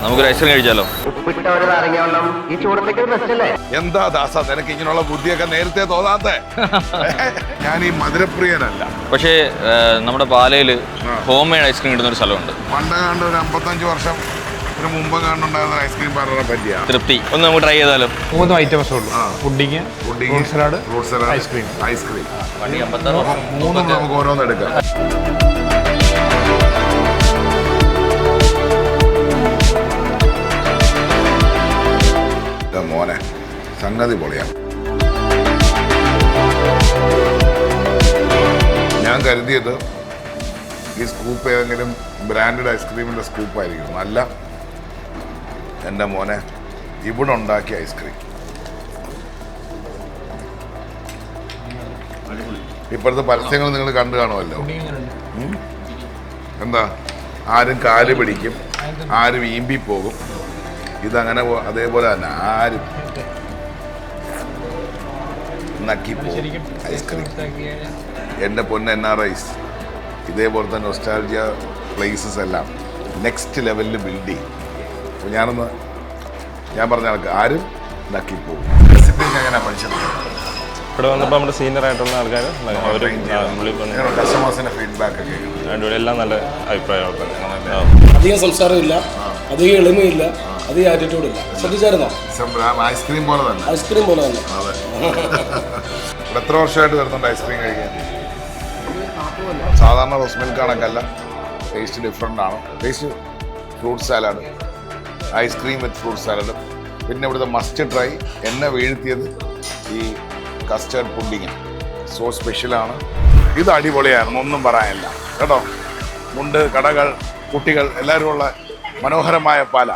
നമുക്കൊരു ഐസ്ക്രീം കഴിച്ചാലോ? എന്താ ദാസ നിനക്ക് ഇങ്ങനെയുള്ള ബുദ്ധിയൊക്കെ നേരത്തെ തോന്നാത്തെ? ഞാൻ ഈ മധുരപ്രിയനല്ല. പക്ഷേ നമ്മുടെ പാലയിൽ ഹോം മെയ്ഡ് ഐസ്ക്രീം കിട്ടുന്ന ഒരു സ്ഥലമുണ്ട്. പണ്ട് കണ്ട് ഒരു 55 വർഷം മുമ്പ് കണ്ടുണ്ടായിരുന്ന ഐസ്ക്രീം പാർലറെ പറ്റിയാ തൃപ്തി. ഒന്ന് നമുക്ക് ട്രൈ ചെയ്താലോ? 3 ഐറ്റംസ് ഉള്ളൂ. Pudding, fruit salad, ice cream. മൂന്നും നമുക്ക് ഓരോന്ന് എടുക്കാം. മോനെ സംഗതി പൊളിയാ. ഞാൻ കരുതിയത് ഈ സ്കൂപ്പ് ഏതെങ്കിലും ബ്രാൻഡഡ് ഐസ്ക്രീമിൻ്റെ സ്കൂപ്പായിരിക്കും. അല്ല, എൻ്റെ മോനെ ഇവിടെ ഉണ്ടാക്കിയ ഐസ്ക്രീം. ഇപ്പോഴത്തെ പരസ്യങ്ങൾ നിങ്ങൾ കണ്ടു കാണുമല്ലോ. എന്താ, ആരും കാല് പിടിക്കും, ആരും ഈമ്പി പോകും. ഇതങ്ങനെ അതേപോലെ തന്നെ ആരും നക്കിപ്പോകും ഐസ്ക്രീം. എൻ്റെ പൊന്ന് NRIs ഇതേപോലത്തെ നൊസ്റ്റാൾജിയ പ്ലേസസ് എല്ലാം നെക്സ്റ്റ് ലെവലിൽ ബിൽഡ് ചെയ്യും. അപ്പോൾ ഞാൻ പറഞ്ഞ ആൾക്ക് ആരും നക്കിപ്പോകും. റെസിപ്പി എങ്ങനെയാണ് പഠിച്ചത്? ഇവിടെ വന്നപ്പോൾ നമ്മുടെ സീനിയർ ആയിട്ടുള്ള ആൾക്കാർ കസ്റ്റമേഴ്സിന്റെ ഫീഡ്ബാക്ക് ഒക്കെ എല്ലാം നല്ല അഭിപ്രായമാണ്. അധികം സംസാരമില്ല, അധികം എളിമയില്ല, അധികം ആറ്റിറ്റ്യൂഡ് ഇല്ല. ശ്രദ്ധിച്ചായിരുന്നോ? ഐസ്ക്രീം പോലെ തന്നെ. ഐസ്ക്രീം പോലെ തന്നെ. അതെ. ഇവിടെ എത്ര വർഷമായിട്ട് വരുന്നുണ്ട് ഐസ്ക്രീം കഴിക്കാൻ? സാധാരണ റോസ് മിൽക്ക് കണക്കല്ല, ടേസ്റ്റ് ഡിഫറെൻ്റ് ആണ്. Taste fruit salad, ice cream with fruit salad. പിന്നെ ഇവിടുത്തെ മസ്റ്റ് ട്രൈ എന്നെ വീഴ്ത്തിയത് ഈ കസ്റ്റേർഡ് പുഡിങ്. സോ സ്പെഷ്യലാണ്. ഇത് അടിപൊളിയായിരുന്നു, ഒന്നും പറയാനില്ല കേട്ടോ. മുണ്ട്, കടകൾ, കുട്ടികൾ എല്ലാവരും ഉള്ള മനോഹരമായ പാല.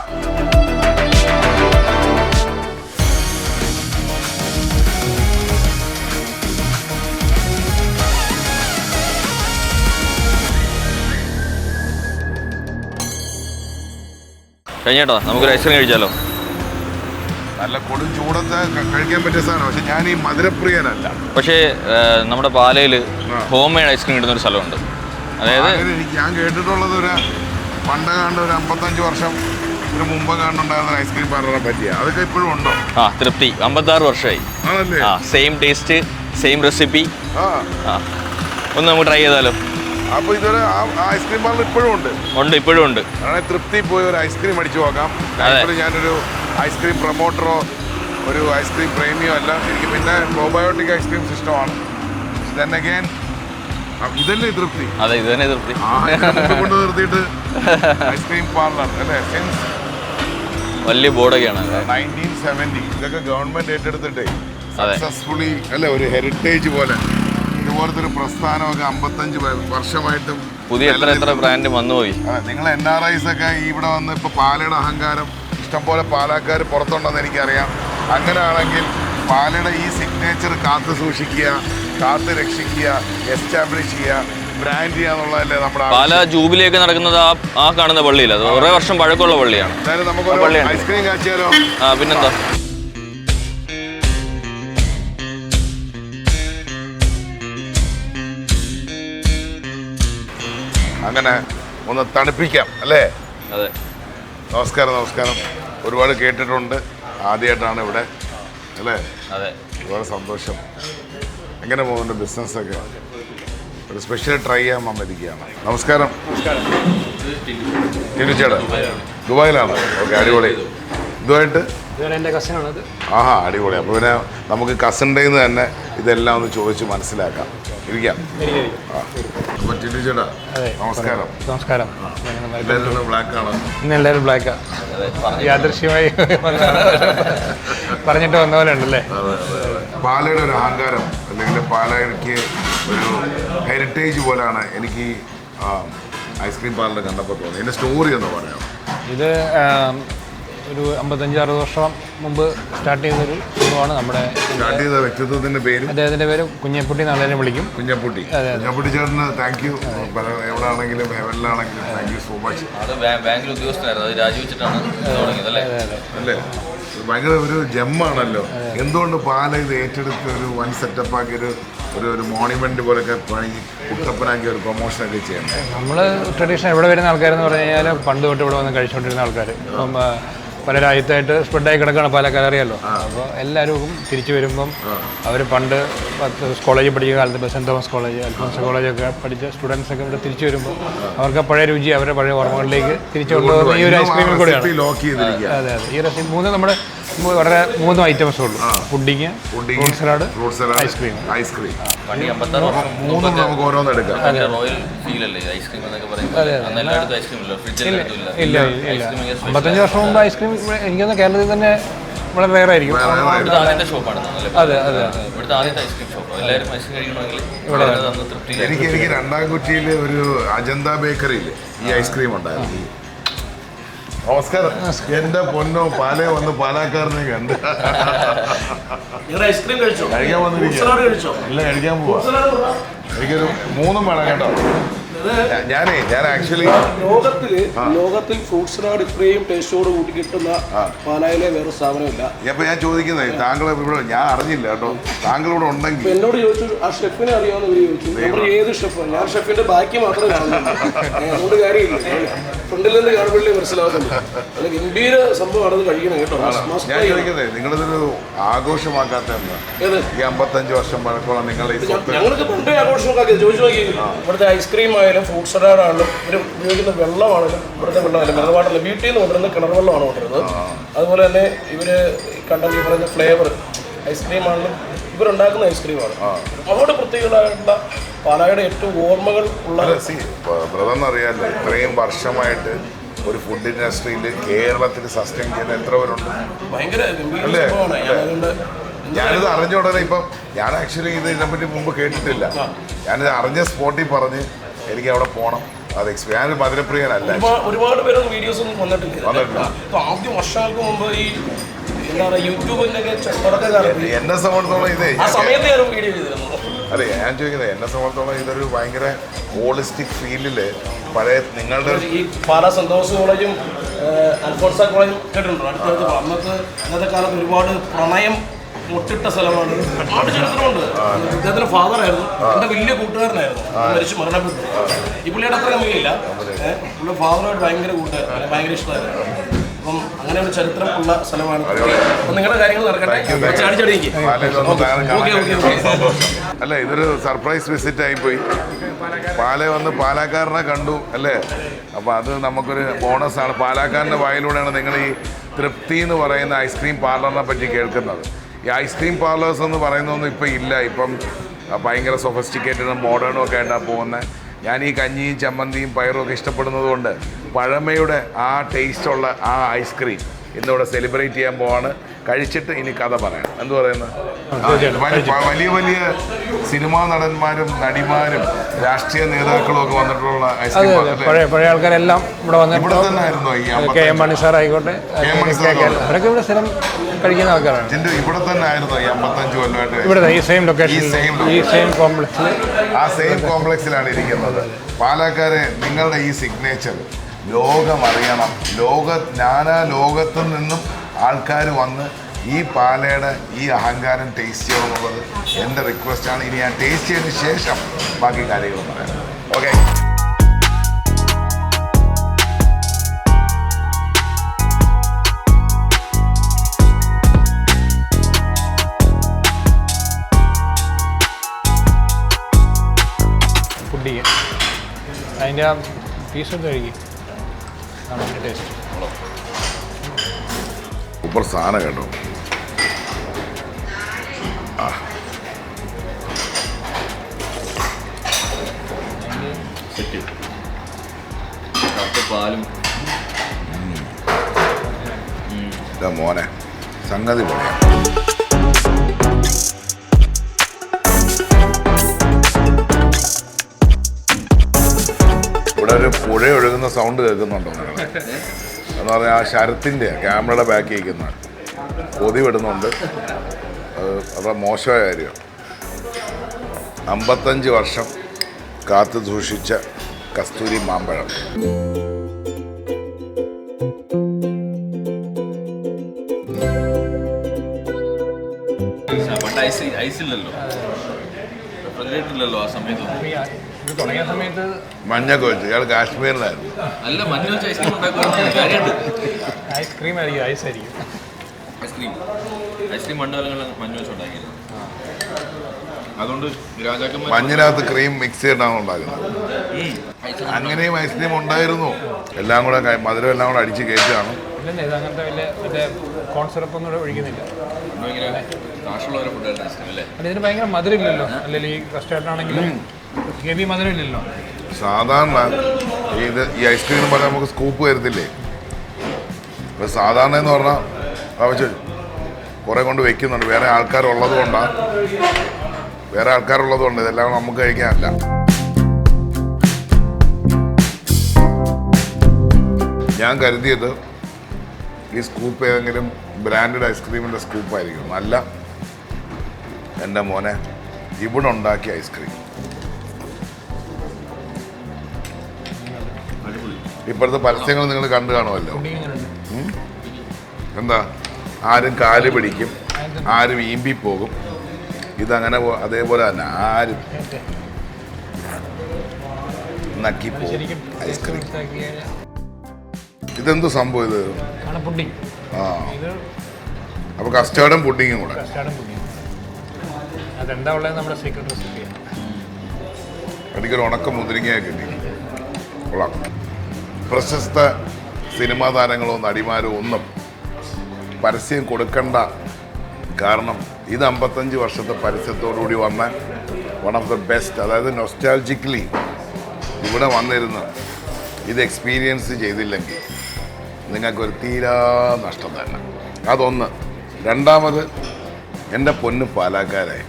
കഴിഞ്ഞേട്ടോ, നമുക്കൊരു ഐസ്ക്രീം കഴിച്ചാലോ? നല്ല കൊടും ചൂടത്ത് കഴിക്കാൻ പറ്റിയ സാധനം. പക്ഷെ ഞാൻ ഈ മധുരപ്രിയനല്ല. പക്ഷേ നമ്മുടെ പാലയിൽ ഹോം മെയ്ഡ് ഐസ്ക്രീം കിട്ടുന്ന ഒരു സ്ഥലമുണ്ട്. അതായത് ഞാൻ കേട്ടിട്ടുള്ളത് പണ്ട് കണ്ട് ഒരു 55 വർഷം മുമ്പ് കണ്ടുണ്ടായിരുന്ന ഐസ്ക്രീം പാർലറെ പറ്റിയാ. അതൊക്കെ ഇപ്പോഴും ഉണ്ടോ? തൃപ്തി 56 വർഷമായി. ആണല്ലേ? Same taste, same recipe. ഒന്ന് നമുക്ക് ട്രൈ ചെയ്താലോ? അപ്പൊ ഇതൊരു ഐസ്ക്രീം പാർലർ ഇപ്പോഴും ഉണ്ട്? ഉണ്ട്, ഇപ്പോഴും ഉണ്ട്. അങ്ങനെ തൃപ്തി പോയി ഒരു ഐസ്ക്രീം അടിച്ചു നോക്കാം. ഞാനൊരു ഐസ്ക്രീം പ്രൊമോട്ടറോ ഒരു ഐസ്ക്രീം പ്രേമിയോ അല്ല. എനിക്ക് പിന്നെ പ്രോബയോട്ടിക് ഐസ്ക്രീം സിസ്റ്റമാണ്. ഇതല്ലേ തൃപ്തി? അതെ, ഇത് തന്നെ തൃപ്തി. കൊണ്ട് നിർത്തിയിട്ട് ഐസ്ക്രീം പാർലർ അല്ലേ? വലിയ ബോർഡൊക്കെയാണ്. 1970 ഇതൊക്കെ ഗവൺമെന്റ് ഏറ്റെടുത്തിട്ടേ സക്സസ്ഫുള്ളി അല്ലെ, ഒരു ഹെറിറ്റേജ് പോലെ ഇതുപോലത്തെ ഒരു പ്രസ്ഥാനമൊക്കെ 55 വർഷമായിട്ടും പുതിയ എത്ര ബ്രാൻഡ് വന്നുപോയി. നിങ്ങൾ NRIs ഒക്കെ ഇവിടെ വന്ന് ഇപ്പൊ പാലയുടെ അഹങ്കാരം, ഇഷ്ടംപോലെ പാലക്കാർ പുറത്തുണ്ടെന്ന് എനിക്കറിയാം. അങ്ങനെയാണെങ്കിൽ പാലയുടെ ഈ സിഗ്നേച്ചർ കാത്തു സൂക്ഷിക്കുക, കാത്തു രക്ഷിക്കുക, എസ്റ്റാബ്ലിഷ് ചെയ്യുക, ബ്രാൻഡ് ചെയ്യാന്നുള്ളതല്ലേ നമ്മുടെ പാല ജൂബിലിയൊക്കെ നടക്കുന്നത് ആ കാണുന്ന പള്ളിയില്ല. അത് കുറേ വർഷം പഴക്കമുള്ള പള്ളിയാണ്. എന്തായാലും നമുക്ക് ഐസ്ക്രീം കാച്ചിയാലോ? പിന്നെന്താ. അങ്ങനെ ഒന്ന് തണുപ്പിക്കാം അല്ലേ? അതെ. നമസ്കാരം. ഒരുപാട് കേട്ടിട്ടുണ്ട്, ആദ്യമായിട്ടാണ് ഇവിടെ അല്ലേ? അതെ. ഒരുപാട് സന്തോഷം. എങ്ങനെ പോകുന്നുണ്ട് ബിസിനസ്സൊക്കെ? ഒരു സ്പെഷ്യൽ ട്രൈ ചെയ്യാൻ വന്നിരിക്കുകയാണ്. നമസ്കാരം. ടിനുച്ചേട്ടാ ദുബായിലാണ്? ഓക്കെ, അടിപൊളി. ഇതുമായിട്ട് എൻ്റെ കസിനാണത്. ആഹാ, അടിപൊളി. അപ്പോൾ പിന്നെ നമുക്ക് കസിൻ്റെ തന്നെ ഇതെല്ലാം ഒന്ന് ചോദിച്ച് മനസ്സിലാക്കാം. ഇരിക്കാം. അപ്പോൾ ടിനുച്ചേട്ടാ നമസ്കാരം. നമസ്കാരം. എല്ലാവരും ബ്ലാക്കാണ്. ഇന്ന് എല്ലാവരും ബ്ലാക്കാ. യാദൃശ്യമായി പറഞ്ഞിട്ട് വന്ന പോലെ ഉണ്ടല്ലേ? പാലയുടെ ഒരു അഹങ്കാരം അല്ലെങ്കിൽ പാലയ്ക്ക് ഒരു ഹെറിറ്റേജ് പോലെയാണ് എനിക്ക് ഐസ്ക്രീം പാർലർ കണ്ടപ്പോൾ തോന്നി. എൻ്റെ സ്റ്റോറി എന്ന് പറയാം. ഇത് ഒരു 55-60 വർഷം മുമ്പ് സ്റ്റാർട്ട് ചെയ്തൊരു സംഭവമാണ്. നമ്മുടെ സ്റ്റാർട്ട് ചെയ്ത വ്യക്തിത്വത്തിൻ്റെ പേര്, അദ്ദേഹത്തിൻ്റെ പേര് കുഞ്ഞപ്പുട്ടി എന്നുള്ളതിനെ വിളിക്കും. കുഞ്ഞപ്പുട്ടി ചേട്ടന് താങ്ക് യു. എവിടെ ആണെങ്കിലും ഹെവനിലാണെങ്കിലും താങ്ക് യു സോ മച്ച്. ബാങ്കിൽ ഉദ്യോഗസ്ഥനായിരുന്നു, അത് രാജിവെച്ചിട്ടാണ് തുടങ്ങിയതല്ലേ? അല്ലേ? ഭയങ്കര ഒരു ജമ്മാണല്ലോ. എന്തുകൊണ്ട് പാല ഇത് ഏറ്റെടുത്ത് ഒരു വൺ സെറ്റപ്പ് ആക്കിയൊരു ഒരു മോണിമെന്റ് പോലൊക്കെ പണി കുട്ടപ്പനാക്കി ഒരു പ്രൊമോഷനൊക്കെ ചെയ്യണ്ടേ? നമ്മൾ ട്രഡീഷണൽ ഇവിടെ വരുന്ന ആൾക്കാരെന്ന് പറഞ്ഞു കഴിഞ്ഞാൽ പണ്ട് തൊട്ട് ഇവിടെ വന്ന് കഴിച്ചുകൊണ്ടിരുന്ന ആൾക്കാർ ഇപ്പം പല രാജ്യത്തായിട്ട് സ്പ്രെഡായി കിടക്കുകയാണ് പാലക്കാട് അറിയാമല്ലോ. അപ്പോൾ എല്ലാവരും തിരിച്ചു വരുമ്പം അവർ പണ്ട് കോളേജിൽ പഠിക്കുന്ന കാലത്ത് സെൻറ് തോമസ് കോളേജ്, അൽഫോൺസ് കോളേജൊക്കെ പഠിച്ച സ്റ്റുഡൻസൊക്കെ ഇവിടെ തിരിച്ചു വരുമ്പോൾ അവർക്ക് പഴയ രുചി, അവരുടെ പഴയ ഓർമ്മകളിലേക്ക് തിരിച്ചു കൊണ്ടുപോകുന്ന ഈ ഒരു ഐസ്ക്രീമിൽ കൂടെയാണ്. അതെ, ഈ റെസിപ്പി നമ്മുടെ വളരെ 3 ഐറ്റംസേ ഉള്ളൂ: പുഡിങ്, ഫ്രൂട്ട് സലാഡ്, ഐസ്ക്രീം. മൂന്നും നമുക്ക് ഓരോന്ന് എടുക്കാം. ഇല്ല 55 വർഷം മുമ്പ് ഐസ്ക്രീം എനിക്കൊന്ന് കേരളത്തിൽ തന്നെ വളരെ റെയർ ആയിരിക്കും. അതെ അതെ. എനിക്ക് രണ്ടാംകുറ്റിയിൽ ഒരു അജന്ത ബേക്കറിയിൽ ഈ ഐസ്ക്രീം ഉണ്ടായിരുന്നു. നമസ്കാരം. എന്റെ പൊന്നോ, പാലേ വന്ന് പാലാക്കാരനെ കണ്ട് കഴിക്കാൻ വന്നിരിക്കുക. ഇല്ല, കഴിക്കാൻ പോവാ. എനിക്കൊരു 3 വേണം കേട്ടോ. ഞാൻ ആക്ച്വലി ലോകത്തിൽ ഫ്രൂട്ട് സലാഡ് ഇത്രയും ടേസ്റ്റോട് കൂട്ടി കിട്ടുന്ന പാലായിലെ വേറെ സ്ഥാപനമില്ല. അപ്പൊ ഞാൻ ചോദിക്കുന്നത്, താങ്കൾ ഇവിടെ ഞാൻ അറിഞ്ഞില്ല കേട്ടോ, താങ്കൾ ഇവിടെ ഉണ്ടെങ്കിൽ എന്നോട് ചോദിച്ചു ആ ഷെഫിനെ അറിയാമെന്ന് ചോദിച്ചു. നമ്മൾ ഏത് ഷെഫ്? ഞാൻ ഷെഫിന്റെ ബാക്കി മാത്രമേ കാണുന്നുള്ളൂ, അതുകൊണ്ട് കാര്യമില്ല. ഫ്രണ്ടിൽ നിന്ന് കാണുമ്പോഴേ മനസ്സിലാവുന്നുണ്ട്. അത് ഗംഭീര സംഭവമാണത് കഴിക്കണം കേട്ടോ. ഞാൻ ചോദിക്കുന്നത്, നിങ്ങളിതൊരു ആഘോഷമാക്കാത്ത ഈ 55 വർഷം പഴക്കമുള്ള നിങ്ങളുടെ ഞങ്ങൾക്ക് പണ്ടേ ആഘോഷമാക്കി ചോദിച്ചു നോക്കി. ഇവിടുത്തെ ഐസ്ക്രീം ആയാലും ഫ്രൂട്ട് സലാഡാണെങ്കിലും ഇവർ ഉപയോഗിക്കുന്ന വെള്ളമാണെങ്കിലും ഇവിടുത്തെ വെള്ളമായാലും വെള്ളമായിട്ടല്ല, വീട്ടിൽ നിന്ന് കൊണ്ടുവരുന്ന കിണർ വെള്ളമാണ് കൊണ്ടുവരുന്നത്. അതുപോലെ തന്നെ ഇവർ കണ്ടെങ്കിൽ പറയുന്ന ഫ്ലേവർ ഐസ്ക്രീം ആണെങ്കിലും ഇവരുണ്ടാക്കുന്ന ഐസ്ക്രീമാണ്. അവരുടെ പ്രത്യേകതയായിട്ടുള്ള പാലായുടെ ഏറ്റവും ഓർമ്മകൾ ഉള്ള ബ്രദറിനറിയാമല്ലോ, ഇത്രയും വർഷമായിട്ട് ഒരു ഫുഡ് ഇൻഡസ്ട്രിയിൽ കേരളത്തിൽ സസ്റ്റെയിൻ ചെയ്യുന്ന എത്ര പേരുണ്ട്? ഭയങ്കര ഗംഭീരമാണ്. ഞാനിത് അറിഞ്ഞ ഉടനെ ഇപ്പം ഞാൻ ആക്ച്വലി ഇതിനെപ്പറ്റി മുമ്പ് കേട്ടിട്ടില്ല. ഞാനിത് അറിഞ്ഞ സ്പോട്ടിൽ പറഞ്ഞ് എനിക്ക് അവിടെ പോകണം. അത് ഞാൻ മധുരപ്രിയനല്ല. ഒരുപാട് പേരൊന്നും വീഡിയോസ് ഒന്നും വന്നിട്ടില്ല. ആദ്യം വർഷങ്ങൾക്ക് മുമ്പ് ഈ എന്താ പറയുക യൂട്യൂബിലൊക്കെ എന്നെ സംബന്ധിച്ചോളം ഇത് ആ സമയത്ത് ഞാൻ വീഡിയോ ചെയ്തിരുന്നു. അതെ, ഞാൻ ചോദിക്കുന്നത് എന്നെ സംബന്ധിച്ചോളം ഇതൊരു ഭയങ്കര ഹോളിസ്റ്റിക് ഫീൽഡില് പഴയ നിങ്ങളുടെ ഈ പാലാ സെന്റ് തോമസ് കോളേജും അൽഫോൺസ കോളേജും കേട്ടിട്ടുണ്ടോ? അടുത്ത അന്നത്തെ ഇന്നത്തെ കാലത്ത് ഒരുപാട് പ്രണയം മുട്ടിട്ട സ്ഥലമാണ്. ഒരുപാട് ചരിത്രമുണ്ട്. ഇദ്ദേഹത്തിന്റെ ഫാദർ ആയിരുന്നു, എന്റെ വലിയ കൂട്ടുകാരനായിരുന്നു, മരിച്ചു മരണപ്പെട്ടു. ഈ പുള്ളിയുടെ അത്ര കമ്മിയില്ല. പുള്ളിയുടെ ഫാദറുമായിട്ട് ഭയങ്കര കൂട്ടുകാരൻ, ഭയങ്കര ഇഷ്ടമായിരുന്നു. അപ്പം അങ്ങനെ ഒരു ചരിത്രം ഉള്ള സ്ഥലമാണ്. അപ്പം നിങ്ങളുടെ കാര്യങ്ങൾ നടക്കട്ടെ. അല്ല, ഇതൊരു സർപ്രൈസ് വിസിറ്റ് ആയിപ്പോയി. പാലേ വന്ന് പാലാക്കാരനെ കണ്ടു അല്ലേ? അപ്പോൾ അത് നമുക്കൊരു ബോണസാണ്. പാലാക്കാരൻ്റെ വായിലൂടെയാണ് നിങ്ങൾ ഈ തൃപ്തി എന്ന് പറയുന്ന ഐസ്ക്രീം പാർലറിനെ പറ്റി കേൾക്കുന്നത്. ഈ ഐസ്ക്രീം പാർലേഴ്സ് എന്ന് പറയുന്നതൊന്നും ഇപ്പം ഇല്ല. ഇപ്പം ഭയങ്കര സൊഫിസ്റ്റിക്കേറ്റഡും മോഡേണും ഒക്കെ ആയിട്ടാണ് പോകുന്നത്. ഞാൻ ഈ കഞ്ഞിയും ചമ്മന്തിയും പയറും ഒക്കെ ഇഷ്ടപ്പെടുന്നത് കൊണ്ട് പഴമയുടെ ആ ടേസ്റ്റുള്ള ആ ഐസ്ക്രീം ഇന്നിവിടെ സെലിബ്രേറ്റ് ചെയ്യാൻ പോവാണ്. കഴിച്ചിട്ട് ഇനി കഥ പറയാം. എന്ത് പറയുന്നത്? വലിയ വലിയ സിനിമാ നടന്മാരും നടിമാരും രാഷ്ട്രീയ നേതാക്കളും ഒക്കെ വന്നിട്ടുള്ള ഐസ്ക്രീം പഴയ ആൾക്കാരെല്ലാം ഇവിടെ ഇവിടെ തന്നെ ആയിരുന്നു. കെ എം മണി സാർ ആയിക്കോട്ടെ, അവരൊക്കെ ഇവിടെ സ്ഥലം കഴിക്കുന്ന ആൾക്കാരാണ്. ഇവിടെ തന്നെ ആയിരുന്നു ഈ 55 കൊല്ലമായിട്ട്. ഇവിടെ ഈ സെയിം ലൊക്കേഷൻ, ഈ സെയിം കോംപ്ലക്സിൽ, ആ സെയിം കോംപ്ലക്സിലാണ് ഇരിക്കുന്നത്. പാലക്കാരെ നിങ്ങളുടെ ഈ സിഗ്നേച്ചർ ലോകമറിയണം. നാനാ ലോകത്തു നിന്നും ആൾക്കാർ വന്ന് ഈ പാലയുടെ ഈ അഹങ്കാരം ടേസ്റ്റ് ചെയ്യണമെന്നുള്ളത് എൻ്റെ റിക്വസ്റ്റാണ്. ഇനി ഞാൻ ടേസ്റ്റ് ചെയ്തതിന് ശേഷം ബാക്കി കാര്യങ്ങൾ പറയാം. ഓക്കെ. പുഡിങ് അതിൻ്റെ ആ പീസൊക്കെ കഴിക്കും. ടേസ്റ്റ് സൂപ്പർ സാധനം കേട്ടോ. മോനെ സംഗതി പോലെ ഇവിടെ ഒരു പുഴ ഒഴുകുന്ന സൗണ്ട് കേൾക്കുന്നുണ്ടോ നിങ്ങളെ? എന്ന് പറഞ്ഞാൽ ആ ശരത്തിൻ്റെ ക്യാമറയുടെ ബാക്ക് ഇരിക്കുന്ന കൊതി വിടുന്നുണ്ട്. അത് മോശമായ കാര്യമാണ്. 55 വർഷം കാത്തു സൂക്ഷിച്ച കസ്തൂരി മാമ്പഴം. ഐസില്ലല്ലോ, മധുരമായിട്ടില്ലല്ലോ ആ സമയത്തൊന്നും. ഇത് തുടങ്ങിയ സമയത്ത് മഞ്ഞൊക്കെ വെച്ച് ഇയാൾ കാശ്മീരിലായിരുന്നു. അല്ല, മഞ്ഞ വെച്ച് ഐസ്ക്രീം ഉണ്ടാക്കുക കാര്യമുണ്ട്. ഐസ്ക്രീം ആയിരിക്കും, ഐസ് ആയിരിക്കും. ഐസ്ക്രീം മണ്ഡലങ്ങളിൽ മഞ്ഞ വെച്ച് ഉണ്ടാക്കിയത്. അതുകൊണ്ട് രാജാക്കന്മാർ മഞ്ഞിനകത്ത് ക്രീം മിക്സ് ചെയ്തിട്ടാണ് ഉണ്ടാക്കുന്നത്. അങ്ങനെയും ഐസ്ക്രീം ഉണ്ടായിരുന്നു. എല്ലാം കൂടെ മധുരം എല്ലാം കൂടെ അടിച്ച് കയറ്റുകയാണ്. ഇല്ല, ഇത് അങ്ങനത്തെ വലിയ മറ്റേ കോൺസെപ്റ്റ് ഒന്നും ഒഴിക്കുന്നില്ല. കാശുള്ളവരെ ഫുഡായിരുന്നു ഐസ്ക്രീം അല്ലേ? അല്ല, ഇതിന് ഭയങ്കര മധുരം ഇല്ലല്ലോ. അല്ലെങ്കിൽ ഈ കസ്റ്റാർഡാണെങ്കിലും ഹെവി മധുരം ഇല്ലല്ലോ. സാധാരണ ഈ ഐസ്ക്രീം എന്ന് പറഞ്ഞാൽ നമുക്ക് സ്കൂപ്പ് വരുത്തില്ലേ? ഇപ്പം സാധാരണ എന്ന് പറഞ്ഞാൽ ആവശ്യം കുറേ കൊണ്ട് വെക്കുന്നുണ്ട്. വേറെ ആൾക്കാരുള്ളത് കൊണ്ട് ഇതെല്ലാം നമുക്ക് കഴിക്കാനല്ല. ഞാൻ കരുതിയത് ഈ സ്കൂപ്പ് ഏതെങ്കിലും ബ്രാൻഡഡ് ഐസ്ക്രീമിൻ്റെ സ്കൂപ്പായിരിക്കും. അല്ല, എൻ്റെ മോനെ ഇവിടെ ഉണ്ടാക്കിയ ഐസ്ക്രീം. ഇപ്പോഴത്തെ പരസ്യങ്ങൾ നിങ്ങൾ കണ്ടു കാണുമല്ലോ. എന്താ, ആരും കാല് പിടിക്കും, ആരും ഈമ്പി പോകും. ഇതങ്ങനെ അതേപോലെ തന്നെ ആരും നക്കി പോകും ഐസ്ക്രീം. ഇതെന്ത് സംഭവം ഇത്? പുഡിംഗ്. ആ, അപ്പോൾ കസ്റ്റേർഡും പുഡിങ്ങും കൂടെ. കസ്റ്റാർഡും പുഡിംഗ്. അതെന്താ ഉള്ളത്? നമ്മുടെ സീക്രട്ട് റെസിപ്പിയാണ്. എനിക്കൊരു ഉണക്ക മുന്തിരിങ്ങയെ കിട്ടി. കൊള്ളാം. പ്രശസ്ത സിനിമാ താരങ്ങളോ നടിമാരോ ഒന്നും പരസ്യം കൊടുക്കണ്ട. കാരണം ഇത് 55 വർഷത്തെ പരസ്യത്തോടുകൂടി വന്ന വൺ ഓഫ് ദ ബെസ്റ്റ്. അതായത് നൊസ്റ്റാൾജിക്കലി ഇവിടെ വന്നിരുന്ന് ഇത് എക്സ്പീരിയൻസ് ചെയ്തില്ലെങ്കിൽ നിങ്ങൾക്കൊരു തീരാ നഷ്ടം തന്നെ. അതൊന്ന്. രണ്ടാമത്, എൻ്റെ പൊന്ന് പാലക്കാരായി,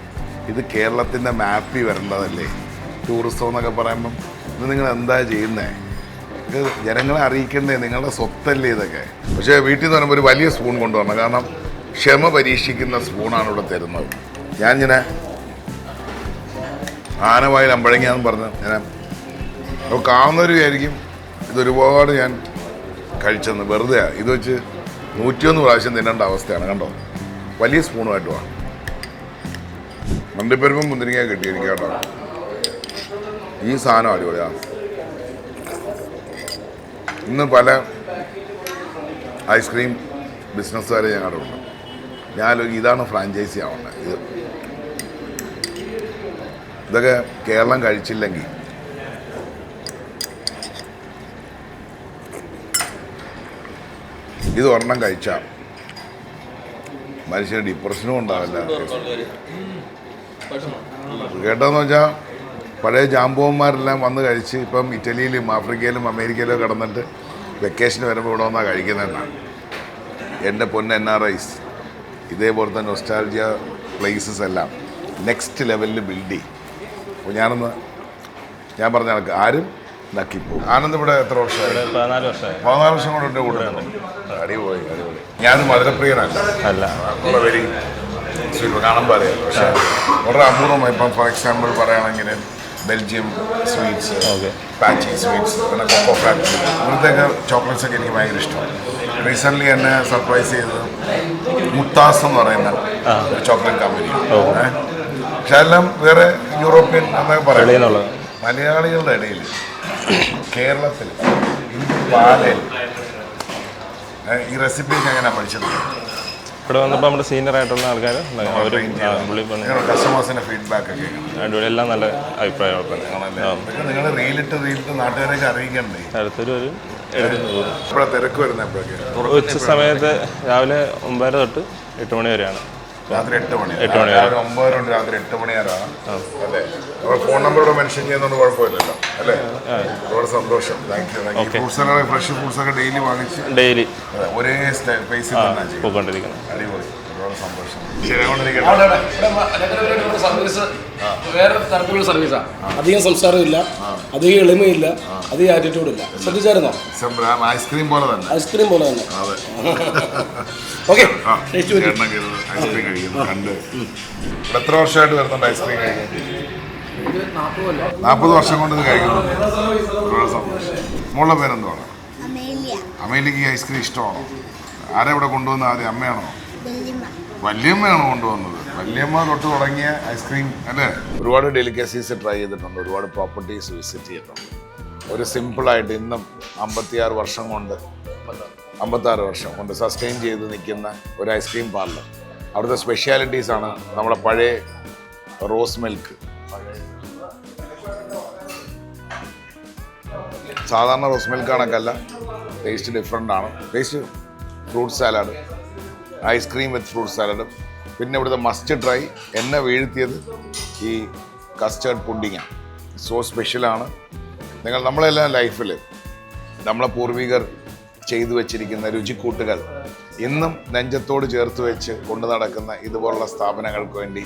ഇത് കേരളത്തിൻ്റെ മാപ്പിൽ വരേണ്ടതല്ലേ? ടൂറിസം എന്നൊക്കെ പറയുമ്പം ഇത് നിങ്ങൾ എന്താ ചെയ്യുന്നത്? ഇത് ജനങ്ങളെ അറിയിക്കണ്ടേ? നിങ്ങളുടെ സ്വത്തല്ലേ ഇതൊക്കെ? പക്ഷേ വീട്ടിൽ നിന്ന് പറയുമ്പോൾ ഒരു വലിയ സ്പൂൺ കൊണ്ടുവരണം. കാരണം ക്ഷമ പരീക്ഷിക്കുന്ന സ്പൂണാണ് ഇവിടെ തരുന്നത്. ഞാനിങ്ങനെ ആനവായിൽ അമ്പഴങ്ങാന്ന് പറഞ്ഞ് ഞാൻ കാണുന്നവർ വിചാരിക്കും ഇതൊരുപാട് ഞാൻ കഴിച്ചെന്ന്. വെറുതെ ഇത് വെച്ച് 101 പ്രാവശ്യം തിന്നേണ്ട അവസ്ഥയാണ്. കണ്ടോ, വലിയ സ്പൂണുമായിട്ട് വേണം. മണ്ടിപ്പരിപ്പും മുന്തിരിങ്ങ കിട്ടി എനിക്ക് കേട്ടോ. ഈ സാധനം അടിപൊളിയാണ്. ഇന്ന് പല ഐസ്ക്രീം ബിസിനസ്സുകാരെ ഞങ്ങളുടെ ഉണ്ട്. ഞാനൊരു ഇതാണ് ഫ്രാഞ്ചൈസി ആവേണ്ടത്. ഇതൊക്കെ കേരളം കഴിച്ചില്ലെങ്കിൽ ഇത് ഒരെണ്ണം കഴിച്ചാൽ മനുഷ്യന് ഡിപ്രഷനും ഉണ്ടാവില്ല. കേട്ടോന്ന് വെച്ചാൽ പഴയ ജാമ്പവന്മാരെല്ലാം വന്ന് കഴിച്ച് ഇപ്പം ഇറ്റലിയിലും ആഫ്രിക്കയിലും അമേരിക്കയിലും കിടന്നിട്ട് വെക്കേഷന് വരുമ്പോൾ ഇവിടെ വന്നാൽ കഴിക്കുന്നതെന്നാണ്. എൻ്റെ പൊന്ന് NRIs ഇതേപോലത്തെ നൊസ്റ്റാൾജിയ പ്ലേസസ് എല്ലാം നെക്സ്റ്റ് ലെവലിൽ ബിൽഡ് ചെയ്യും. അപ്പോൾ ഞാൻ പറഞ്ഞ കണക്ക് ആരും നക്കിപ്പോകും. ആനന്ദ് ഇവിടെ എത്ര വർഷമായി? 14 വർഷമായി. 14 വർഷം കൊണ്ട് എൻ്റെ കൂടെ അടിപൊളി. ഞാൻ മധുരപ്രിയനല്ല. ഉള്ള വെരി സ്വീറ്റ് കാണുമ്പോൾ അറിയാം. പക്ഷേ വളരെ അപൂർവമായി. ഇപ്പം ഫോർ എക്സാമ്പിൾ പറയുകയാണെങ്കിൽ ബെൽജിയം സ്വീറ്റ്സ്, പാച്ചി സ്വീറ്റ്സ്, പിന്നെ കൊക്കോ ഫാക്ടറി, ഇവിടുത്തെയൊക്കെ ചോക്ലേറ്റ്സൊക്കെ എനിക്ക് ഭയങ്കര ഇഷ്ടമാണ്. റീസെൻ്റ്ലി എന്നെ സർപ്രൈസ് ചെയ്തത് മുത്താസ് എന്ന് പറയുന്ന ഒരു ചോക്ലേറ്റ് കമ്പനിയാണ്. പക്ഷെ അതെല്ലാം വേറെ യൂറോപ്യൻ എന്നൊക്കെ പറയാം. മലയാളികളുടെ ഇടയിൽ കേരളത്തിൽ പാലയിൽ ഈ റെസിപ്പി എങ്ങനെയാണ് പഠിച്ചത്? ഇവിടെ വന്നപ്പോൾ നമ്മുടെ സീനിയർ ആയിട്ടുള്ള ആൾക്കാർ കസ്റ്റമേഴ്സിന്റെ ഫീഡ്ബാക്ക് ഒക്കെ അടിപൊളി, എല്ലാം നല്ല അഭിപ്രായമാണ്. നിങ്ങൾ റീലിട്ട് നാട്ടുകാരൊക്കെ അറിയിക്കണ്ടേ? അടുത്തൊരു ഇവിടെ തിരക്ക് വരുന്ന എപ്പോഴൊക്കെ? ഉച്ച സമയത്ത് രാവിലെ 9:30 തൊട്ട് 8 മണി വരെയാണ്. രാത്രി 8 മണി. രാവിലെ 9 തൊട്ട് രാത്രി 8 മണി വരെയാണ് അല്ലേ? അപ്പോൾ ഫോൺ നമ്പർ മെൻഷൻ ചെയ്യുന്നതുകൊണ്ട് കുഴപ്പമില്ലല്ലോ അല്ലേ? ഒരുപാട് സന്തോഷം. Thank you. ഫ്രൂട്ട്സൊക്കെ ഫ്രഷ് ഫ്രൂട്ട്സൊക്കെ ഡെയിലി വാങ്ങിച്ച് ഡെയിലി ഒരേ പൈസ പോയിക്കൊണ്ടിരിക്കുന്നത്. അടിപൊളി. ഒരുപാട് സന്തോഷം. സർവീസ് വേറെ തരത്തിലുള്ള സർവീസാണ്. അധികം സംസാരമില്ല, അധികം എളിമയില്ല, അധികം ആറ്റിറ്റ്യൂഡ് ഇല്ല. ശ്രദ്ധിച്ചായിരുന്നോ? ഐസ്ക്രീം പോലെ തന്നെ. ഐസ്ക്രീം പോലെ തന്നെ. ഓക്കെ, ഐസ്ക്രീം കഴിക്കുന്നു കണ്ട്. എത്ര വർഷമായിട്ട് വരുന്നുണ്ട് ഐസ്ക്രീം കഴിക്കാൻ? 40 വർഷം കൊണ്ട് ഇത് കഴിക്കുന്നു. ഒരുപാട് സന്തോഷം. മോളുടെ പേരെന്താണ്? അമേലിക്ക് ഈ ഐസ്ക്രീം ഇഷ്ടമാണോ? ആരാ ഇവിടെ കൊണ്ടുവന്ന? ആദ്യം അമ്മയാണോ? വല്യമ്മയാണ് കൊണ്ടുവന്നത്. വല്യമ്മ തൊട്ട് തുടങ്ങിയ ഐസ്ക്രീം അല്ലേ? ഒരുപാട് ഡെലിക്കസീസ് ട്രൈ ചെയ്തിട്ടുണ്ട്, ഒരുപാട് പ്രോപ്പർട്ടീസ് വിസിറ്റ് ചെയ്തിട്ടുണ്ട്. ഒരു സിമ്പിളായിട്ട് ഇന്നും 56 വർഷം കൊണ്ട് സസ്റ്റെയിൻ ചെയ്ത് നിൽക്കുന്ന ഒരു ഐസ്ക്രീം പാർലർ. അവിടുത്തെ സ്പെഷ്യാലിറ്റീസാണ് നമ്മുടെ പഴയ റോസ് മിൽക്ക്. സാധാരണ റോസ് മിൽക്ക് കണക്കല്ല, ടേസ്റ്റ് ഡിഫറെൻ്റ് ആണ്. Taste fruit salad, ice cream with fruit സാലഡും, പിന്നെ ഇവിടുത്തെ മസ്റ്റ് ട്രൈ എണ്ണ വീഴ്ത്തിയത് ഈ കസ്റ്റേർഡ് പുഡിങ്ങാണ്. സോ സ്പെഷ്യലാണ്. നമ്മളെല്ലാം ലൈഫിൽ നമ്മളെ പൂർവികർ ചെയ്തു വെച്ചിരിക്കുന്ന രുചിക്കൂട്ടുകൾ ഇന്നും നെഞ്ചത്തോട് ചേർത്ത് വെച്ച് കൊണ്ടു നടക്കുന്ന ഇതുപോലുള്ള സ്ഥാപനങ്ങൾക്ക് വേണ്ടി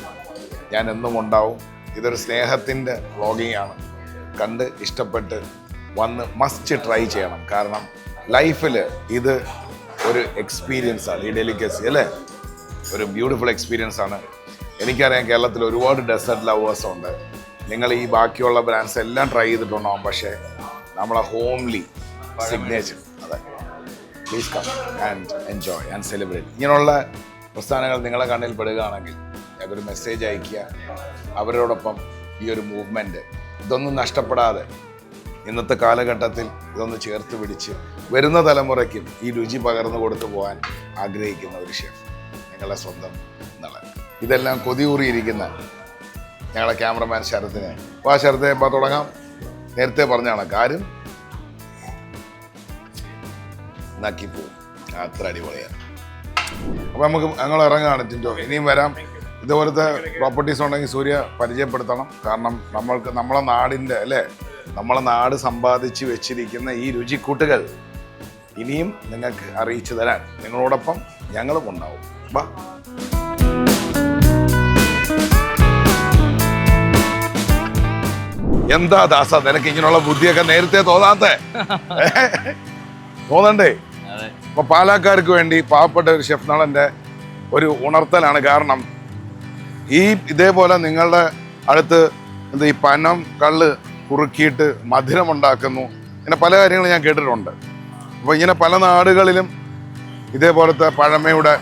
ഞാൻ എന്നും ഉണ്ടാവും. ഇതൊരു സ്നേഹത്തിൻ്റെ വ്ളോഗിംഗ് ആണ്. കണ്ട് ഇഷ്ടപ്പെട്ട് വന്ന് മസ്റ്റ് ട്രൈ ചെയ്യണം. കാരണം ലൈഫിൽ ഇത് ഒരു എക്സ്പീരിയൻസ് ആണ്. ഈ ഡെലിക്കസി അല്ലേ, ഒരു ബ്യൂട്ടിഫുൾ എക്സ്പീരിയൻസ് ആണ്. എനിക്കറിയാം കേരളത്തിൽ ഒരുപാട് ഡെസേർട്ട് ലവേഴ്സ് ഉണ്ട്. നിങ്ങൾ ഈ ബാക്കിയുള്ള ബ്രാൻഡ്സ് എല്ലാം ട്രൈ ചെയ്തിട്ടുണ്ടാവും, പക്ഷേ നമ്മളെ ഹോംലി സിഗ്നേച്ചർ അതെ. Please come and enjoy and celebrate. ഇങ്ങനെയുള്ള പ്രസ്ഥാനങ്ങൾ നിങ്ങളെ കണ്ണിൽ പെടുകയാണെങ്കിൽ ഒരു മെസ്സേജ് അയയ്ക്കുക. അവരോടൊപ്പം ഈ ഒരു മൂവ്മെൻറ്റ് ഇതൊന്നും നഷ്ടപ്പെടാതെ ഇന്നത്തെ കാലഘട്ടത്തിൽ ഇതൊന്ന് ചേർത്ത് പിടിച്ച് വരുന്ന തലമുറയ്ക്കും ഈ രുചി പകർന്നു കൊടുത്തു പോകാൻ ആഗ്രഹിക്കുന്ന ഒരു ഷെഫ്, നിങ്ങളുടെ സ്വന്തം നളൻ. ഇതെല്ലാം കൊതിയൂറിയിരിക്കുന്ന ഞങ്ങളെ ക്യാമറമാൻ ശരത്തിനെ. അപ്പോൾ ആ ശരത്തെ ഇപ്പോൾ തുടങ്ങാം. നേരത്തെ പറഞ്ഞാണ് കാര്യം നക്കിപ്പോവും, അത്ര അടിപൊളിയാണ്. അപ്പോൾ ഞങ്ങൾ ഇറങ്ങുകയാണ് ടിൻറ്റോ. ഇനിയും വരാം. ഇതുപോലത്തെ പ്രോപ്പർട്ടീസ് ഉണ്ടെങ്കിൽ സൂര്യ പരിചയപ്പെടുത്തണം. കാരണം നമ്മളെ നാടിൻ്റെ അല്ലേ, നമ്മളെ നാട് സമ്പാദിച്ച് വെച്ചിരിക്കുന്ന ഈ രുചിക്കൂട്ടുകൾ ഇനിയും നിങ്ങൾക്ക് അറിയിച്ചു തരാൻ നിങ്ങളോടൊപ്പം ഞങ്ങളും ഉണ്ടാവും. വാ. എന്താ ദാസ നിനക്ക് ഇങ്ങനെയുള്ള ബുദ്ധിയൊക്കെ നേരത്തെ തോന്നണ്ടേ? അപ്പൊ പാലക്കാർക്ക് വേണ്ടി പാവപ്പെട്ട ഒരു ഷെഫ് നളന്റെ ഒരു ഉണർത്തലാണ്. കാരണം ഇതേപോലെ നിങ്ങളുടെ അടുത്ത് ഈ പനം കള്ള് കുറുക്കിയിട്ട് മധുരമുണ്ടാക്കുന്നു, ഇങ്ങനെ പല കാര്യങ്ങളും ഞാൻ കേട്ടിട്ടുണ്ട്. അപ്പോൾ ഇങ്ങനെ പല നാടുകളിലും ഇതേപോലത്തെ പഴമയുടെ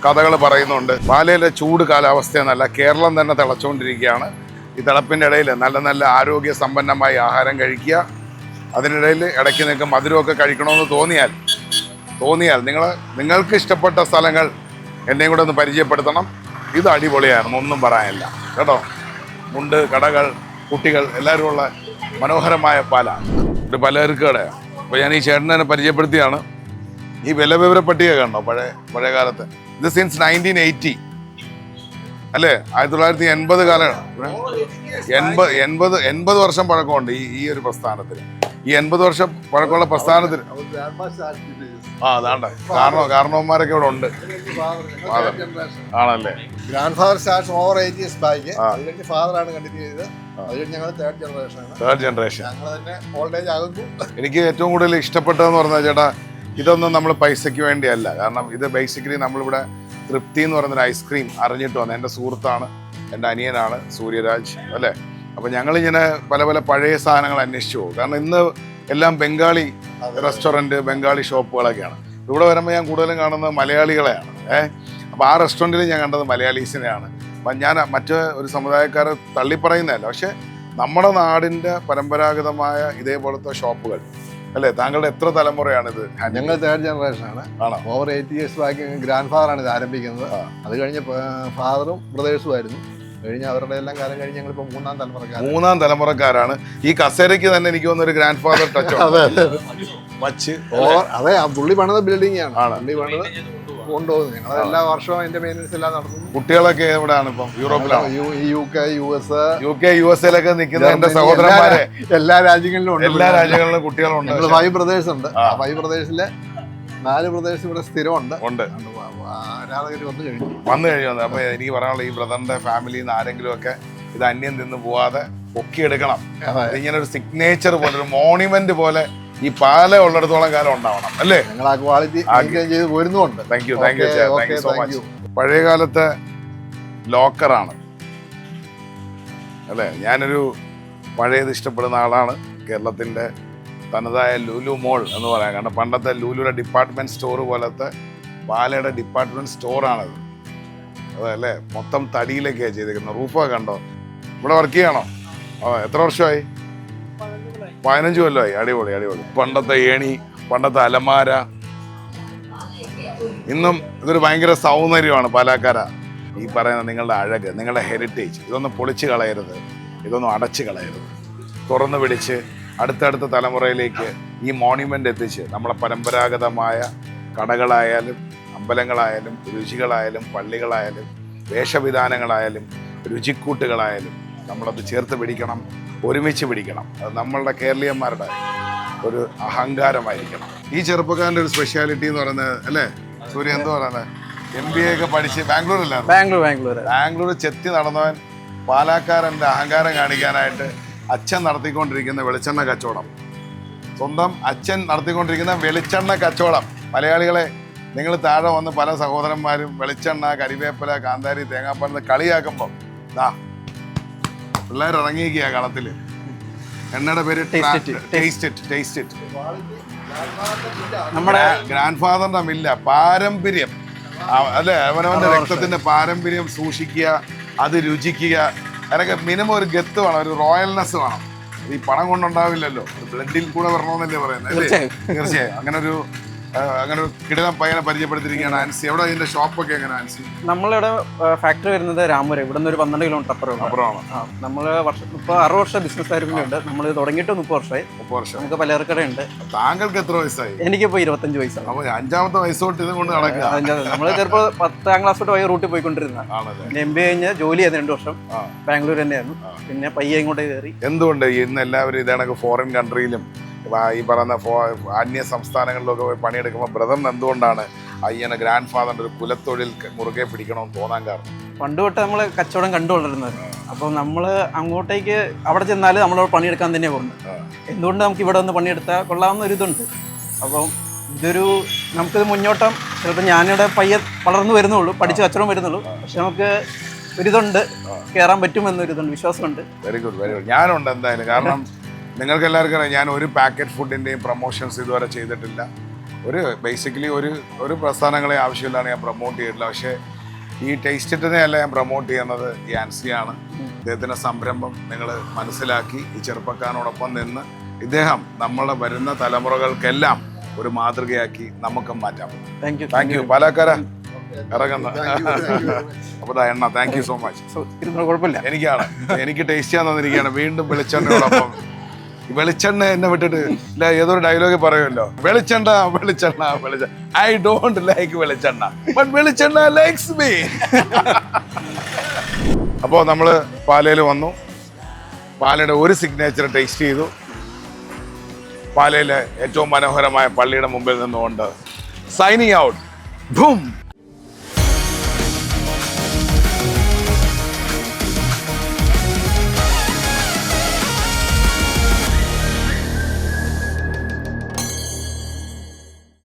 കഥകൾ പറയുന്നുണ്ട്. പാലയിലെ ചൂട് കാലാവസ്ഥയെന്നല്ല, കേരളം തന്നെ തിളച്ചുകൊണ്ടിരിക്കുകയാണ്. ഈ തിളപ്പിൻ്റെ ഇടയിൽ നല്ല നല്ല ആരോഗ്യ സമ്പന്നമായി ആഹാരം കഴിക്കുക. അതിനിടയിൽ ഇടയ്ക്ക് നിങ്ങൾക്ക് മധുരമൊക്കെ കഴിക്കണമെന്ന് തോന്നിയാൽ നിങ്ങൾക്ക് ഇഷ്ടപ്പെട്ട സ്ഥലങ്ങൾ എന്നെയും കൂടെ ഒന്ന് പരിചയപ്പെടുത്തണം. ഇത് അടിപൊളിയായിരുന്നു, ഒന്നും പറയാനില്ല കേട്ടോ. മുണ്ട്, കടകൾ, കുട്ടികൾ എല്ലാവരും ഉള്ള മനോഹരമായ പാലാണ്. ഒരു പലചരക്ക് കടയാണ്. അപ്പോൾ ഞാൻ ഈ ചേട്ടനെ പരിചയപ്പെടുത്തിയാണ്. ഈ വില പട്ടിക കണ്ടോ പഴയ കാലത്ത്. ഇത് സിൻസ് 1980 അല്ലേ, 1980 കാലമാണ്. 80 വർഷം പഴക്കമുണ്ട് ഈ ഒരു പ്രസ്ഥാനത്തിന്. ഈ 80 വർഷം പഴക്കമുള്ള പ്രസ്ഥാനത്തിന് അതാണ്ട് കാരണവന്മാരൊക്കെ ഇവിടെ ഉണ്ട്. ആണല്ലേ? Grand father starts over 80 years back. അതിലേക്ക് ഫാദറാണ് കണ്ടിന്യൂ ചെയ്തത്. അത് കഴിഞ്ഞ് ഞങ്ങൾ തേർഡ് ജനറേഷൻ. ഞങ്ങൾ തന്നെ ഓൾഡ് ആകുന്നു. എനിക്ക് ഏറ്റവും കൂടുതൽ ഇഷ്ടപ്പെട്ടതെന്ന് പറഞ്ഞാൽ ചേട്ടാ, ഇതൊന്നും നമ്മൾ പൈസയ്ക്ക് വേണ്ടിയല്ല. കാരണം ഇത് ബേസിക്കലി നമ്മളിവിടെ തൃപ്തി എന്ന് പറയുന്നൊരു ഐസ്ക്രീം അറിഞ്ഞിട്ട് വന്നത്. എൻ്റെ സുഹൃത്താണ്, എൻ്റെ അനിയനാണ് സൂര്യരാജ് അല്ലേ. അപ്പോൾ ഞങ്ങളിങ്ങനെ പല പഴയ സാധനങ്ങൾ അന്വേഷിച്ചു പോകും. കാരണം ഇന്ന് എല്ലാം ബംഗാളി റെസ്റ്റോറൻറ്റ്, ബംഗാളി ഷോപ്പുകളൊക്കെയാണ്. ഇവിടെ വരുമ്പോൾ ഞാൻ കൂടുതലും കാണുന്നത് മലയാളികളെയാണ്. അപ്പോൾ ആ റെസ്റ്റോറൻറ്റിൽ ഞാൻ കണ്ടത് മലയാളീസിനെയാണ്. അപ്പം ഞാൻ മറ്റ് ഒരു സമുദായക്കാരെ തള്ളിപ്പറയുന്നതല്ല, പക്ഷെ നമ്മുടെ നാടിൻ്റെ പരമ്പരാഗതമായ ഇതേപോലത്തെ ഷോപ്പുകൾ അല്ലേ. താങ്കളുടെ എത്ര തലമുറയാണിത്? ഞങ്ങൾ തേർഡ് ജനറേഷനാണ്. ആണോ? ഓവർ 80 years ബാക്ക് ഗ്രാൻഡ് ഫാദറാണ് ഇത് ആരംഭിക്കുന്നത്. അത് കഴിഞ്ഞ് ഫാദറും ബ്രദേഴ്സും ആയിരുന്നു. കഴിഞ്ഞ് അവരുടെ എല്ലാം കാലം കഴിഞ്ഞ് ഞങ്ങളിപ്പോൾ മൂന്നാം തലമുറക്കാരാണ്. ഈ കസേരയ്ക്ക് തന്നെ എനിക്ക് തോന്നുന്നൊരു ഗ്രാൻഡ് ഫാദർ ടച്ച്. അതെ, പുള്ളി പണിത ബിൽഡിംഗ് ആണ്. പുള്ളി പണിത് കൊണ്ടുപോകുന്നത്. ഞങ്ങൾ എല്ലാ വർഷവും അതിന്റെ മെയിൻ്റനൻസ് എല്ലാം നടത്തുന്നു. കുട്ടികളൊക്കെ എവിടെയാണ് ഇപ്പം? യൂറോപ്പിലാണ്. UK, US നിൽക്കുന്ന എന്റെ സഹോദരന്മാരെ എല്ലാ രാജ്യങ്ങളിലും കുട്ടികളുണ്ട്. 5 ബ്രദേഴ്സ് ഉണ്ട്. ആ 5 ബ്രദേഴ്സിലെ 4 ബ്രദേഴ്സ് ഇവിടെ സ്ഥിരമുണ്ട്. ആരാധകർ വന്നു കഴിഞ്ഞു. അപ്പൊ എനിക്ക് പറയാനുള്ള ഈ ബ്രദറിന്റെ ഫാമിലിയിൽ നിന്ന് ആരെങ്കിലും ഒക്കെ ഇത് അന്യം നിന്ന് പോവാതെ പൊക്കിയെടുക്കണം. ഇങ്ങനെ ഒരു സിഗ്നേച്ചർ പോലെ, ഒരു മോണുമെന്റ് പോലെ ഈ പാല ഉള്ളിടത്തോളം കാലം ഉണ്ടാവണം അല്ലേ. ഞങ്ങൾ ആ ക്വാളിറ്റി ചെയ്ത് പോരുന്നുണ്ട്. Thank you so much. പഴയ കാലത്തെ ലോക്കറാണ് അല്ലേ. ഞാനൊരു പഴയത് ഇഷ്ടപ്പെടുന്ന ആളാണ്. കേരളത്തിൻ്റെ തനതായ ലുലു മോൾ എന്ന് പറയാം. കാരണം പണ്ടത്തെ ലുലുയുടെ ഡിപ്പാർട്ട്മെന്റ് സ്റ്റോർ പോലത്തെ പാലയുടെ ഡിപ്പാർട്ട്മെന്റ് സ്റ്റോറാണത്. അതല്ലേ, മൊത്തം തടിയിലൊക്കെയാണ് ചെയ്തേക്കുന്നത്. റൂഫൊക്കെ കണ്ടോ? ഇവിടെ വർക്ക് ചെയ്യണോ? എത്ര വർഷമായി? 15 കൊല്ലമായി. അടിപൊളി അടിപൊളി. പണ്ടത്തെ ഏണി, പണ്ടത്തെ അലമാര, ഇന്നും ഇതൊരു ഭയങ്കര സൗന്ദര്യമാണ് പാലക്കാര. ഈ പറയുന്ന നിങ്ങളുടെ അഴക്, നിങ്ങളുടെ ഹെറിറ്റേജ്, ഇതൊന്നും പൊളിച്ച് കളയരുത്, ഇതൊന്നും അടച്ചു കളയരുത്. തുറന്നു പിടിച്ച് അടുത്തടുത്ത തലമുറയിലേക്ക് ഈ മോണ്യുമെൻ്റ് എത്തിച്ച് നമ്മളെ പരമ്പരാഗതമായ കടകളായാലും അമ്പലങ്ങളായാലും രുചികളായാലും പള്ളികളായാലും വേഷവിധാനങ്ങളായാലും രുചിക്കൂട്ടുകളായാലും നമ്മളത് ചേർത്ത് പിടിക്കണം, ഒരുമിച്ച് പിടിക്കണം. അത് നമ്മളുടെ കേരളീയന്മാരുടെ ഒരു അഹങ്കാരമായിരിക്കണം. ഈ ചെറുപ്പക്കാരൻ്റെ ഒരു സ്പെഷ്യാലിറ്റി എന്ന് പറയുന്നത് അല്ലേ സൂര്യ, എന്താ പറയുന്നത്, MBA ഒക്കെ പഠിച്ച് ബാംഗ്ലൂർ ചെത്തി നടന്നവൻ പാലക്കാരൻ്റെ അഹങ്കാരം കാണിക്കാനായിട്ട് അച്ഛൻ നടത്തിക്കൊണ്ടിരിക്കുന്ന വെളിച്ചെണ്ണ കച്ചവടം, സ്വന്തം അച്ഛൻ നടത്തിക്കൊണ്ടിരിക്കുന്ന വെളിച്ചെണ്ണ കച്ചവടം. മലയാളികളെ, നിങ്ങൾ താഴെ വന്ന് പല സഹോദരന്മാരും വെളിച്ചെണ്ണ, കരിവേപ്പില, കാന്താരി, തേങ്ങാപ്പാൽ കളിയാക്കുമ്പോൾ പിള്ളേർ ഇറങ്ങിയിരിക്കുക കളത്തിൽ. എണ്ണയുടെ പേര് ടേസ്റ്റ് ഇറ്റ്. നമ്മുടെ ഗ്രാൻഡ് ഫാദറിന്റെ മില്ല, പാരമ്പര്യം അല്ലെ, അവനവന്റെ രക്തത്തിന്റെ പാരമ്പര്യം സൂക്ഷിക്കുക, അത് രുചിക്കുക. അതിനൊക്കെ മിനിമം ഒരു ഗത്ത് വേണം, ഒരു റോയൽനെസ് വേണം. ഈ പണം കൊണ്ടുണ്ടാവില്ലല്ലോ, ബ്ലഡിൽ കൂടെ വരണമെന്നല്ലേ പറയുന്നത് അല്ലേ? തീർച്ചയായും അങ്ങനെ ഒരു കിടിലം പയ്യനെ പരിചയപ്പെടുത്തിയിരിക്കുകയാണ് ആൻസി. എവിടെ ഇതിന്റെ ഷോപ്പൊക്കെ എങ്ങനെ ആൻസി? നമ്മളിവിടെ ഫാക്ടറി വരുന്നത് രാമപുരം, ഇവിടെ നിന്ന് ഒരു 12 കിലോമീറ്റർ അപ്പുറമാണ്. നമ്മൾ ഇപ്പോൾ 6 വർഷം ബിസിനസ് ആയിരുന്നുണ്ട്. നമ്മൾ തുടങ്ങിയിട്ട് 30 വർഷമായി. നമുക്ക് പലചരക്കടയുണ്ട്. താങ്കൾക്ക് എത്ര വയസ്സായി? എനിക്കിപ്പോൾ 25 വയസ്സാണ്. അപ്പോൾ 5ാമത്തെ വയസ്സോട്ട് ഇത് കൊണ്ട് നടക്കുക. നമ്മൾ ചിലപ്പോൾ 10ാം ക്ലാസ് തൊട്ട് പോയി റൂട്ടിൽ പോയിക്കൊണ്ടിരുന്ന. MBA കഴിഞ്ഞ് ജോലി ചെയ്ത് 2 വർഷം ബാംഗ്ലൂർ തന്നെയായിരുന്നു. പിന്നെ പയ്യെ ഇങ്ങോട്ട് കയറി. എന്തുകൊണ്ട് ഇന്ന് എല്ലാവരും ഇതാണെങ്കിൽ ഫോറിൻ കൺട്രിയിലും ഈ പറയുന്ന അന്യ സംസ്ഥാനങ്ങളിലൊക്കെ പോയി പണിയെടുക്കുമ്പോൾ ബ്രദറിന് എന്തുകൊണ്ടാണ് അയ്യനെ ഗ്രാൻഡ് ഫാദറിന്റെ ഒരു കുലത്തൊഴിൽ മുറുകെ പിടിക്കണമെന്ന് തോന്നാൻ കാരണം? പണ്ട് തൊട്ട് നമ്മൾ കച്ചവടം കണ്ടുകൊണ്ടിരുന്നത്. അപ്പോൾ നമ്മൾ അങ്ങോട്ടേക്ക് അവിടെ ചെന്നാൽ നമ്മളോട് പണിയെടുക്കാൻ തന്നെയാണ് പോകുന്നത്. എന്തുകൊണ്ട് നമുക്ക് ഇവിടെ ഒന്ന് പണിയെടുത്താൽ കൊള്ളാവുന്ന ഒരിതുണ്ട്. അപ്പം നമുക്കിത് മുന്നോട്ടം ചിലപ്പോൾ ഞാനിവിടെ പയ്യെ വളർന്നു വരുന്നുള്ളൂ, പഠിച്ച് കച്ചവടം വരുന്നുള്ളൂ. പക്ഷെ നമുക്ക് ഒരിതുണ്ട്, കയറാൻ പറ്റുമെന്നൊരിതുണ്ട്, വിശ്വാസമുണ്ട്. Very good very good. ഞാനുണ്ട് എന്തായാലും. കാരണം നിങ്ങൾക്ക് എല്ലാവർക്കും അറിയാം, ഞാൻ ഒരു പാക്കറ്റ് ഫുഡിൻ്റെയും പ്രൊമോഷൻസ് ഇതുവരെ ചെയ്തിട്ടില്ല. ബേസിക്കലി ഒരു പ്രസ്ഥാനങ്ങളെ ആവശ്യമില്ലാണ് ഞാൻ പ്രൊമോട്ട് ചെയ്തിട്ടില്ല. പക്ഷേ ഈ ടേസ്റ്റിനെ അല്ല ഞാൻ പ്രൊമോട്ട് ചെയ്യുന്നത്, ഈ ആൻസിയാണ്. ഇദ്ദേഹത്തിൻ്റെ സംരംഭം നിങ്ങൾ മനസ്സിലാക്കി ഈ ചെറുപ്പക്കാരനോടൊപ്പം നിന്ന് ഇദ്ദേഹം നമ്മളെ വരുന്ന തലമുറകൾക്കെല്ലാം ഒരു മാതൃകയാക്കി നമുക്ക് മാറ്റാം. താങ്ക് യു പാലക്കാര ഇറങ്ങുന്ന. അപ്പോൾ എണ്ണ താങ്ക് യു സോ മച്ച്. കുഴപ്പമില്ല, എനിക്ക് ടേസ്റ്റ് ചെയ്യാൻ തന്നിരിക്കുകയാണ് വീണ്ടും വെളിച്ചെണ്ണയോടൊപ്പം. വെളിച്ചെണ്ണ എന്നെ വിട്ടിട്ട് ഇല്ല, ഏതൊരു ഡയലോഗ് പറയുമല്ലോ, വെളിച്ചെണ്ണ ഐ ഡോണ്ട് ലൈക്ക് വെളിച്ചെണ്ണ ബട്ട് വെളിച്ചെണ്ണ ലൈക്സ് മീ. അപ്പോൾ നമ്മൾ പാലയിൽ വന്നു, പാലയുടെ ഒരു സിഗ്നേച്ചർ ടേസ്റ്റ് ചെയ്തു. പാലയിലെ ഏറ്റവും മനോഹരമായ പള്ളിയുടെ മുമ്പിൽ നിന്നുകൊണ്ട് സൈനിങ് ഔട്ട്. ബൂം.